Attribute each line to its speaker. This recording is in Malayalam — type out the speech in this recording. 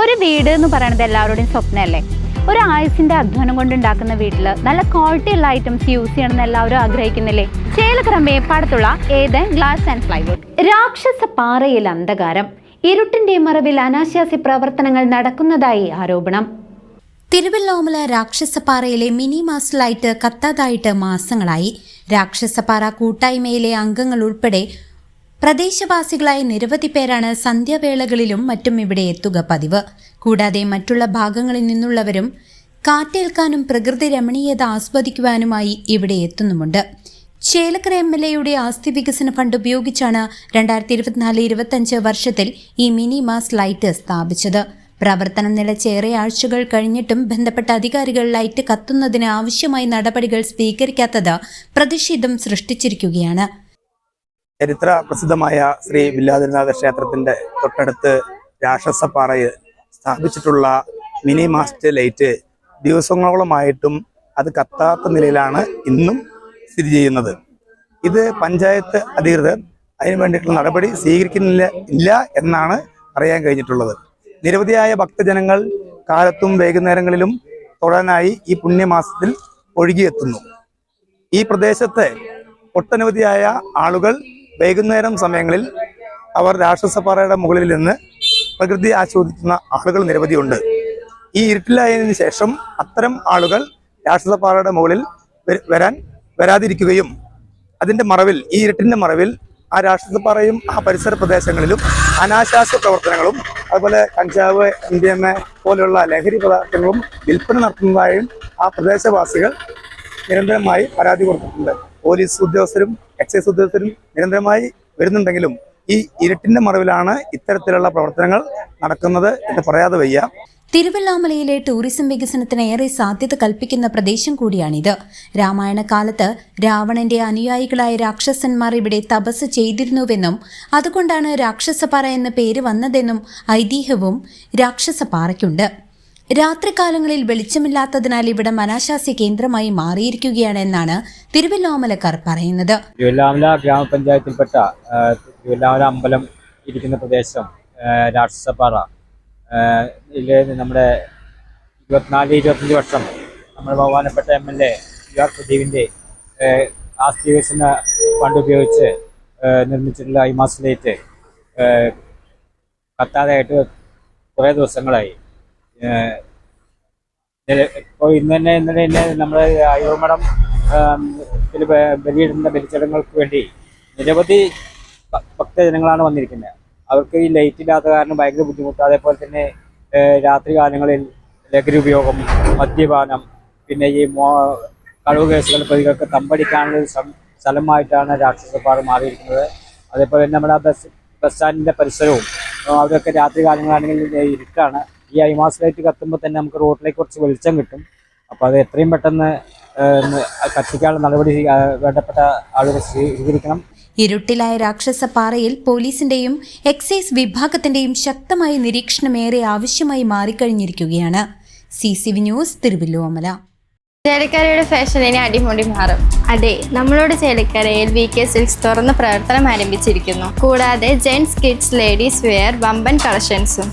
Speaker 1: ഒരു വീട് എന്ന് പറയുന്നത് എല്ലാവരുടെയും സ്വപ്നമല്ലേ? ഒരു ആയുസിന്റെ അധ്വാനം കൊണ്ടുണ്ടാക്കുന്ന വീട്ടിൽ നല്ല ക്വാളിറ്റി ഉള്ള ഐറ്റംസ് യൂസ് ചെയ്യണമെന്ന് എല്ലാവരും ആഗ്രഹിക്കുന്നില്ലേ? ചേലക്കര മേപ്പാടത്തുള്ള ഏദൻ ഗ്ലാസ് ആൻഡ് പ്ലൈവുഡ്. രാക്ഷസ പാറയിൽ അന്ധകാരം, ഇരുട്ടിന്റെ മറവിൽ അനാശാസ്യ പ്രവർത്തനങ്ങൾ നടക്കുന്നതായി ആരോപണം. തിരുവല്ലോമല രാക്ഷസപ്പാറയിലെ മിനി മാസ് ലൈറ്റ് കത്താതായിട്ട് മാസങ്ങളായി. രാക്ഷസപ്പാറ കൂട്ടായ്മയിലെ അംഗങ്ങൾ ഉൾപ്പെടെ പ്രദേശവാസികളായ നിരവധി പേരാണ് സന്ധ്യാവേളകളിലും മറ്റും ഇവിടെ എത്തുക പതിവ്. കൂടാതെ മറ്റുള്ള ഭാഗങ്ങളിൽ നിന്നുള്ളവരും കാറ്റേൽക്കാനും പ്രകൃതി രമണീയത ആസ്വദിക്കുവാനുമായി ഇവിടെ എത്തുന്നുമുണ്ട്. ചേലക്കര MLAയുടെ ആസ്തി വികസന ഫണ്ട് ഉപയോഗിച്ചാണ് 2024-25 വർഷത്തിൽ ഈ മിനി മാസ് ലൈറ്റ് സ്ഥാപിച്ചത്. പ്രവർത്തനം നിലച്ചേറെ ആഴ്ചകൾ കഴിഞ്ഞിട്ടും ബന്ധപ്പെട്ട അധികാരികൾ ലൈറ്റ് കത്തുന്നതിന് ആവശ്യമായ നടപടികൾ സ്വീകരിക്കാത്തത് പ്രതിഷേധം സൃഷ്ടിച്ചിരിക്കുകയാണ്.
Speaker 2: ചരിത്ര പ്രസിദ്ധമായ ശ്രീ വില്ലാതിരുനാഥ ക്ഷേത്രത്തിന്റെ തൊട്ടടുത്ത് രാക്ഷസപ്പാറയിൽ സ്ഥാപിച്ചിട്ടുള്ള മിനി മാസ്റ്റ് ലൈറ്റ് ദിവസങ്ങളോളമായിട്ടും അത് കത്താത്ത നിലയിലാണ് ഇന്നും സ്ഥിതി ചെയ്യുന്നത്. ഇത് പഞ്ചായത്ത് അധികൃതർ അതിനു വേണ്ടിയിട്ടുള്ള നടപടി സ്വീകരിക്കുന്നില്ല എന്നാണ് അറിയാൻ കഴിഞ്ഞിട്ടുള്ളത്. നിരവധിയായ ഭക്തജനങ്ങൾ കാലത്തും വൈകുന്നേരങ്ങളിലും തൊഴാനായി ഈ പുണ്യമാസത്തിൽ ഒഴുകിയെത്തുന്നു. ഈ പ്രദേശത്തെ ഒട്ടനവധിയായ ആളുകൾ വൈകുന്നേരം സമയങ്ങളിൽ അവർ രാക്ഷസപ്പാറയുടെ മുകളിൽ നിന്ന് പ്രകൃതി ആസ്വദിക്കുന്ന ആളുകൾ നിരവധിയുണ്ട്. ഈ ഇരുട്ടിലായതിനു ശേഷം അത്തരം ആളുകൾ രാക്ഷസപ്പാറയുടെ മുകളിൽ വരാതിരിക്കുകയും അതിന്റെ മറവിൽ, ഈ ഇരുട്ടിന്റെ മറവിൽ ആ രാക്ഷസപ്പാറയും ആ പരിസര പ്രദേശങ്ങളിലും അനാശാസ്യ പ്രവർത്തനങ്ങളും അതുപോലെ കഞ്ചാവ്, MDMA പോലെയുള്ള ലഹരി പദാർത്ഥങ്ങളും വിൽപ്പന നടത്തുന്നതായും ആ പ്രദേശവാസികൾ നിരന്തരമായി പരാതി കൊടുത്തിട്ടുണ്ട്. പോലീസ് ഉദ്യോഗസ്ഥരും എക്സൈസ് ഉദ്യോഗസ്ഥരും നിരന്തരമായി വരുന്നുണ്ടെങ്കിലും ഈ ഇരുട്ടിന്റെ മറവിലാണ് ഇത്തരത്തിലുള്ള പ്രവർത്തനങ്ങൾ നടക്കുന്നത് എന്ന് പറയാതെ വയ്യ.
Speaker 1: തിരുവല്ലോമലയിലെ ടൂറിസം വികസനത്തിന് ഏറെ സാധ്യത കൽപ്പിക്കുന്ന പ്രദേശം കൂടിയാണിത്. രാമായണ കാലത്ത് രാവണന്റെ അനുയായികളായ രാക്ഷസന്മാർ ഇവിടെ തപസ് ചെയ്തിരുന്നുവെന്നും അതുകൊണ്ടാണ് രാക്ഷസപ്പാറ എന്ന പേര് വന്നതെന്നും ഐതിഹ്യവും രാക്ഷസപ്പാറയ്ക്കുണ്ട്. രാത്രികാലങ്ങളിൽ വെളിച്ചമില്ലാത്തതിനാൽ ഇവിടെ അനാശാസ്യ കേന്ദ്രമായി മാറിയിരിക്കുകയാണെന്നാണ് തിരുവല്ലോമലക്കാർ പറയുന്നത്.
Speaker 3: തിരുവല്ലോമല ഗ്രാമപഞ്ചായത്തിൽപ്പെട്ട തിരുവല്ലോമല അമ്പലം ഇരിക്കുന്ന പ്രദേശം രാക്ഷസപ്പാറ നമ്മുടെ 24-25 വർഷം നമ്മുടെ ബഹുമാനപ്പെട്ട MLA UR പ്രദീപിന്റെ ആസ്തി വികസന ഫണ്ട് ഉപയോഗിച്ച് നിർമ്മിച്ചിട്ടുള്ള ഈ മാസ് ലൈറ്റ് കത്താതായിട്ട് കുറേ ദിവസങ്ങളായി. ഇപ്പോൾ ഇന്നലെ നമ്മുടെ അയ്യൂർമഠം ബലിയിടുന്ന ബലിച്ചടങ്ങൾക്ക് വേണ്ടി നിരവധി ഭക്തജനങ്ങളാണ് വന്നിരിക്കുന്നത്. അവർക്ക് ഈ ലൈറ്റ് ഇല്ലാത്ത കാരണം ഭയങ്കര ബുദ്ധിമുട്ട്. അതേപോലെ തന്നെ രാത്രി കാലങ്ങളിൽ ലഹരി ഉപയോഗം, മദ്യപാനം, പിന്നെ ഈ കളവ് കേസുകൾ പ്രതികൾക്ക് തമ്പടിക്കാനുള്ള സ്ഥലമായിട്ടാണ് രാക്ഷസപ്പാറ മാറിയിരിക്കുന്നത്. അതേപോലെ തന്നെ നമ്മുടെ ബസ് സ്റ്റാൻഡിൻ്റെ പരിസരവും അവിടെയൊക്കെ രാത്രി കാലങ്ങളാണെങ്കിൽ ഇരുട്ടാണ്. ഈ ഐമാസ് ലൈറ്റ് കത്തുമ്പോൾ തന്നെ നമുക്ക് റോഡിലേക്ക് കുറച്ച് വെളിച്ചം കിട്ടും. അപ്പോൾ അത് എത്രയും പെട്ടെന്ന് കത്തിക്കാനുള്ള നടപടി വേണ്ടപ്പെട്ട ആളുകൾ സ്വീകരിക്കണം.
Speaker 1: ഇരുട്ടിലായ രാക്ഷസപ്പാറയിൽ പോലീസിന്റെയും എക്സൈസ് വിഭാഗത്തിന്റെയും ശക്തമായ നിരീക്ഷണമേറെ ആവശ്യമായി മാറിക്കഴിഞ്ഞിരിക്കുകയാണ്. CCV news, Thiruvilwamala.
Speaker 4: ചേലക്കരയുടെ ഫാഷൻ ഇനി അടിമുടി മാറും. അതെ, നമ്മളോട് ചേലക്കരയിൽ VK സിൽക്സ് തുറന്ന് പ്രവർത്തനം ആരംഭിച്ചിരിക്കുന്നു. കൂടാതെ ജെന്റ്സ്, കിഡ്സ്, ലേഡീസ് വെയർ വമ്പൻ കളക്ഷൻസും.